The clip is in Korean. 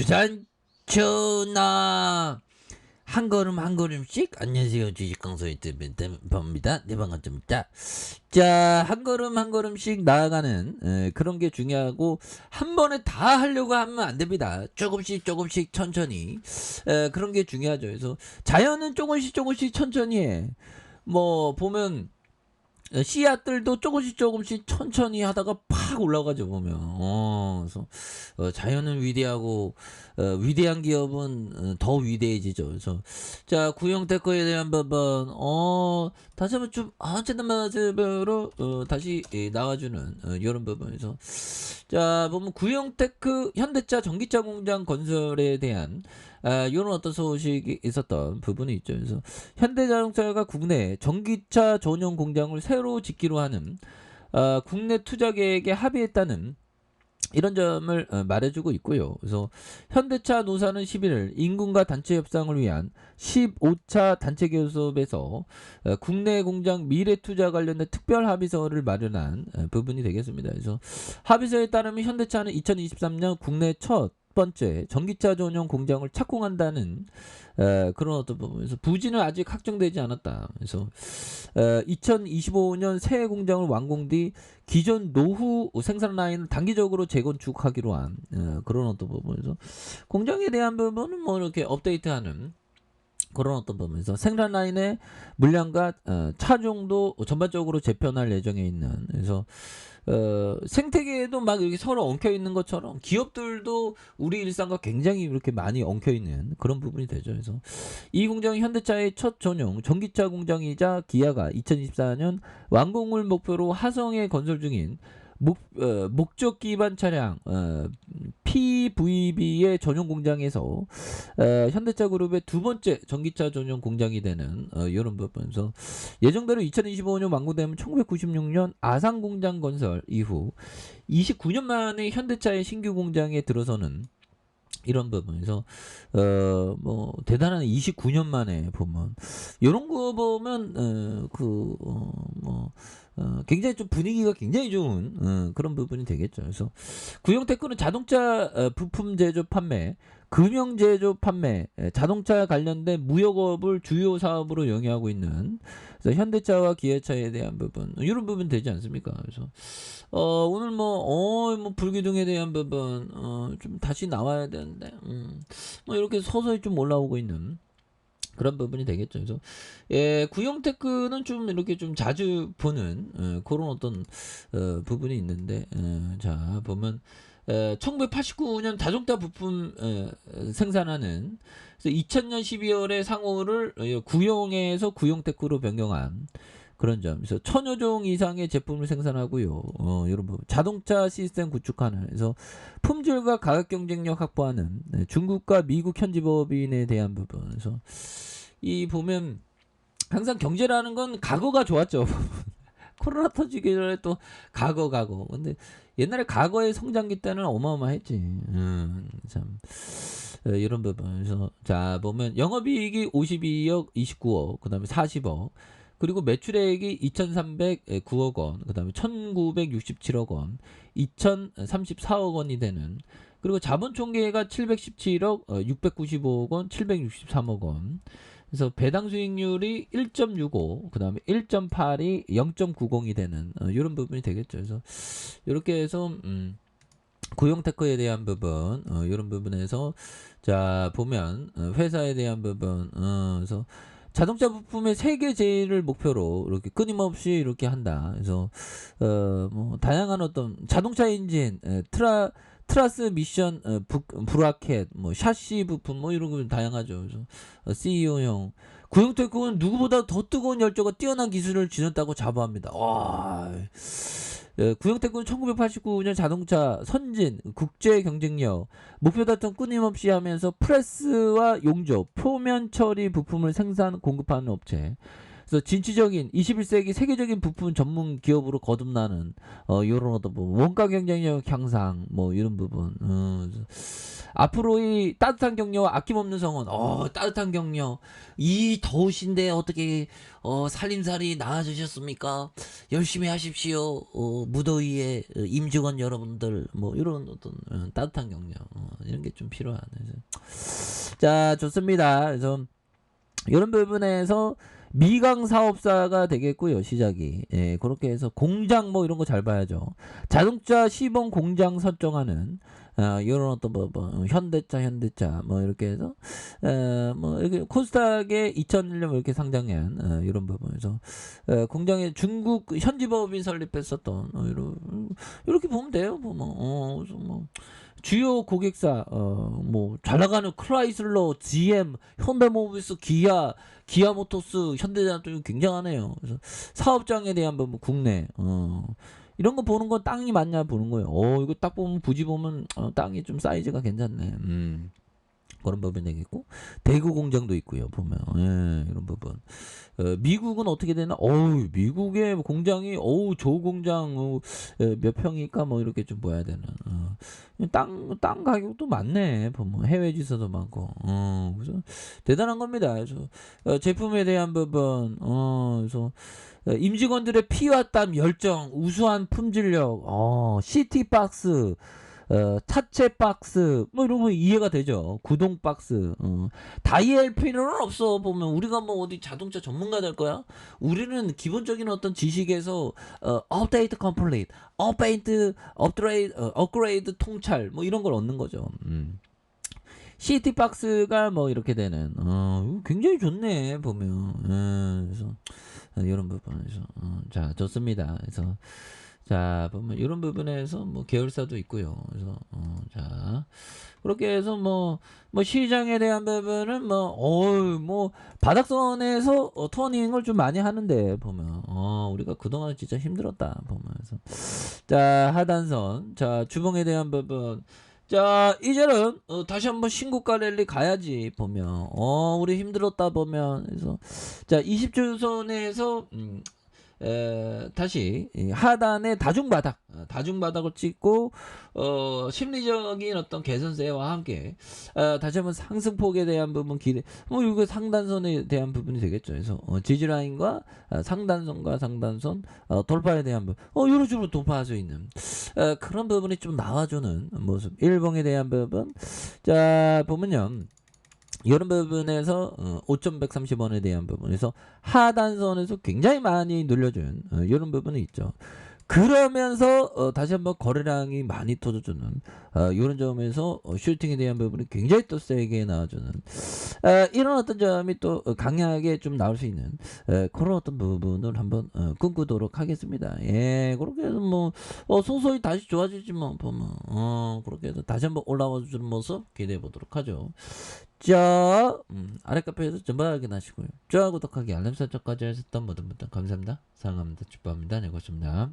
주산천하 한 걸음 한 걸음씩. 안녕하세요, 주식강소의 뜸입니다. 네, 반갑습니다. 자, 한 걸음 한 걸음씩 나아가는 그런 게 중요하고, 한 번에 다 하려고 하면 안 됩니다. 조금씩 조금씩 천천히, 그런 게 중요하죠. 그래서 자연은 조금씩 조금씩 천천히 해. 뭐 보면 씨앗들도 조금씩 조금씩 천천히 하다가 팍 올라가죠, 보면. 그래서 자연은 위대하고, 위대한 기업은 더 위대해지죠. 그래서 자, 구형테크에 대한 부분, 다시 한번 좀 어쨌든 마지막으로 다시 나와주는 이런 부분에서, 자, 보면 구형테크 현대차 전기차 공장 건설에 대한 이런 어떤 소식이 있었던 부분이 있죠. 그래서 현대자동차가 국내 전기차 전용 공장을 새로 짓기로 하는 국내 투자 계획에 합의했다는 이런 점을 말해주고 있고요. 그래서 현대차 노사는 11일 인군과 단체 협상을 위한 15차 단체 교섭에서 국내 공장 미래 투자 관련된 특별 합의서를 마련한 부분이 되겠습니다. 그래서 합의서에 따르면 현대차는 2023년 국내 첫 번째 전기차 전용 공장을 착공한다는 그런 어떤 부분에서 부지는 아직 확정되지 않았다. 그래서 2025년 새 공장을 완공 뒤 기존 노후 생산 라인을 단기적으로 재건축하기로 한 그런 어떤 부분에서 공장에 대한 부분은 뭐 이렇게 업데이트하는 그런 어떤 부분에서 생산 라인의 물량과 차종도 전반적으로 재편할 예정에 있는. 그래서 생태계에도 막 이렇게 서로 엉켜 있는 것처럼 기업들도 우리 일상과 굉장히 이렇게 많이 엉켜 있는 그런 부분이 되죠. 그래서 이 공장이 현대차의 첫 전용 전기차 공장이자 기아가 2024년 완공을 목표로 화성에 건설 중인 목적 기반 차량 PVB의 전용 공장에서 현대차 그룹의 두 번째 전기차 전용 공장이 되는 이런 부분에서 예정대로 2025년 완공되면 1996년 아산 공장 건설 이후 29년 만에 현대차의 신규 공장에 들어서는 이런 부분에서 뭐 대단한 29년 만에 보면 이런 거 보면 굉장히 좀 분위기가 굉장히 좋은 그런 부분이 되겠죠. 그래서 구형테크는 자동차 부품 제조 판매, 금형 제조 판매, 자동차 관련된 무역업을 주요 사업으로 영위하고 있는, 그래서 현대차와 기아차에 대한 부분 이런 부분 되지 않습니까? 그래서 오늘 뭐 불기둥에 대한 부분 좀 다시 나와야 되는데 뭐 이렇게 서서히 좀 올라오고 있는 그런 부분이 되겠죠. 그래서 구형테크는 좀 이렇게 좀 자주 보는 그런 어떤 부분이 있는데, 자 보면 1989년 자동차 부품 생산하는, 그래서 2000년 12월에 상호를 구형에서 구형테크로 변경한 그런 점. 그래서 1000여 종 이상의 제품을 생산하고요. 이런 부분. 자동차 시스템 구축하는. 그래서 품질과 가격 경쟁력 확보하는 중국과 미국 현지 법인에 대한 부분. 그래서 이 보면 항상 경제라는 건 과거가 좋았죠. 코로나 터지기 전에 또 과거. 근데 옛날에 과거의 성장기 때는 어마어마했지. 참 이런 부분에서 자 보면 영업이익이 52억 29억, 그다음에 40억. 그리고 매출액이 2,309억 원, 그 다음에 1,967억 원, 2,034억 원이 되는, 그리고 자본총계가 717억, 695억 원, 763억 원. 그래서 배당 수익률이 1.65, 그 다음에 1.82, 0.90이 되는 이런 부분이 되겠죠. 그래서 이렇게 해서 구형테크에 대한 부분, 이런 부분에서 자 보면 회사에 대한 부분, 그래서 자동차 부품의 세계 제일을 목표로 이렇게 끊임없이 이렇게 한다. 그래서 뭐 다양한 어떤 자동차 엔진, 트라스 미션, 브라켓, 뭐 샤시 부품 뭐 이런 거 다양하죠. 그래서 CEO형 구형테크는 누구보다 더 뜨거운 열정과 뛰어난 기술을 지녔다고 자부합니다. 와. 구형테크는 1989년 자동차 선진, 국제 경쟁력, 목표 달성 끊임없이 하면서 프레스와 용접, 표면 처리 부품을 생산, 공급하는 업체. 그래서 진취적인 21세기 세계적인 부품 전문 기업으로 거듭나는 이런 어떤 부분, 원가 경쟁력 향상, 뭐 이런 부분. 앞으로의 따뜻한 격려와 아낌없는 성원. 따뜻한 격려. 이 더우신데 어떻게 살림살이 나아지셨습니까? 열심히 하십시오. 무더위에 임직원 여러분들, 뭐 이런 어떤 따뜻한 격려. 이런 게 좀 필요한. 자, 좋습니다. 그래서 이런 부분에서 미강 사업사가 되겠고요, 시작이. 예, 그렇게 해서 공장 뭐 이런 거 잘 봐야죠. 자동차 시범 공장 설정하는 이런 어떤 현대차 뭐 이렇게 해서 뭐 이렇게 코스닥에 2001년 이렇게 상장한 이런 부분에서 공장에 중국 현지법인 설립했었던 이렇게 보면 돼요. 그래서 뭐 주요 고객사 뭐 잘 나가는 크라이슬러, GM, 현대모비스, 기아모토스, 현대자동차 굉장하네요. 그래서 사업장에 대한 뭐 국내 이런 거 보는 건 땅이 맞냐 보는 거예요. 이거 딱 보면 부지 보면 땅이 좀 사이즈가 괜찮네. 그런 부분이 되겠고 대구 공장도 있고요 보면 이런 부분. 미국은 어떻게 되나? 미국의 공장이 저 공장 몇 평이니까 뭐 이렇게 좀 봐야 되는. 땅 가격도 많네 보면 해외 지서도 많고. 그래서 대단한 겁니다. 그래서 제품에 대한 부분. 그래서 임직원들의 피와 땀 열정 우수한 품질력 시티박스 차체 박스 뭐 이런 거 이해가 되죠. 구동 박스 다이엘 필요는 없어. 보면 우리가 뭐 어디 자동차 전문가 될 거야? 우리는 기본적인 어떤 지식에서 업데이트 컴플리트 업그레이드 통찰 뭐 이런 걸 얻는 거죠. 시티 박스가 뭐 이렇게 되는 굉장히 좋네 보면. 그래서 이런 부분에서 자 좋습니다. 그래서 자 보면 이런 부분에서 뭐 계열사도 있고요. 그래서 자 그렇게 해서 뭐 시장에 대한 부분은 뭐 바닥선에서 터닝을 좀 많이 하는데 보면 우리가 그동안 진짜 힘들었다 보면서 자 하단선 자 주봉에 대한 부분. 자 이제는 다시 한번 신고가 랠리 가야지 보면 우리 힘들었다 보면. 그래서 자 20주선에서 다시 하단의 다중바닥을 찍고 심리적인 어떤 개선세와 함께 다시 한번 상승폭에 대한 부분 기대 이거 상단선에 대한 부분이 되겠죠. 그래서 지지라인과 상단선과 상단선 돌파에 대한 부분 이런 식으로 돌파할 수 있는 그런 부분이 좀 나와주는 모습. 일봉에 대한 부분 자 보면요. 이런 부분에서 5,130원에 대한 부분에서 하단선에서 굉장히 많이 눌려준 이런 부분이 있죠. 그러면서 다시 한번 거래량이 많이 터져주는 이런 점에서 슈팅에 대한 부분이 굉장히 또 세게 나와주는 이런 어떤 점이 또 강하게 좀 나올 수 있는 그런 어떤 부분을 한번 꿈꾸도록 하겠습니다. 예, 그렇게 해서 뭐 소소히 다시 좋아지지 뭐 보면 그렇게 해서 다시 한번 올라와 주는 모습 기대해 보도록 하죠. 자, 아래 카페에서 전부 확인하시고요. 좋아요, 구독하기, 알람 설정까지 하셨던 모든 분들 감사합니다. 사랑합니다. 축복합니다. 네, 고맙습니다.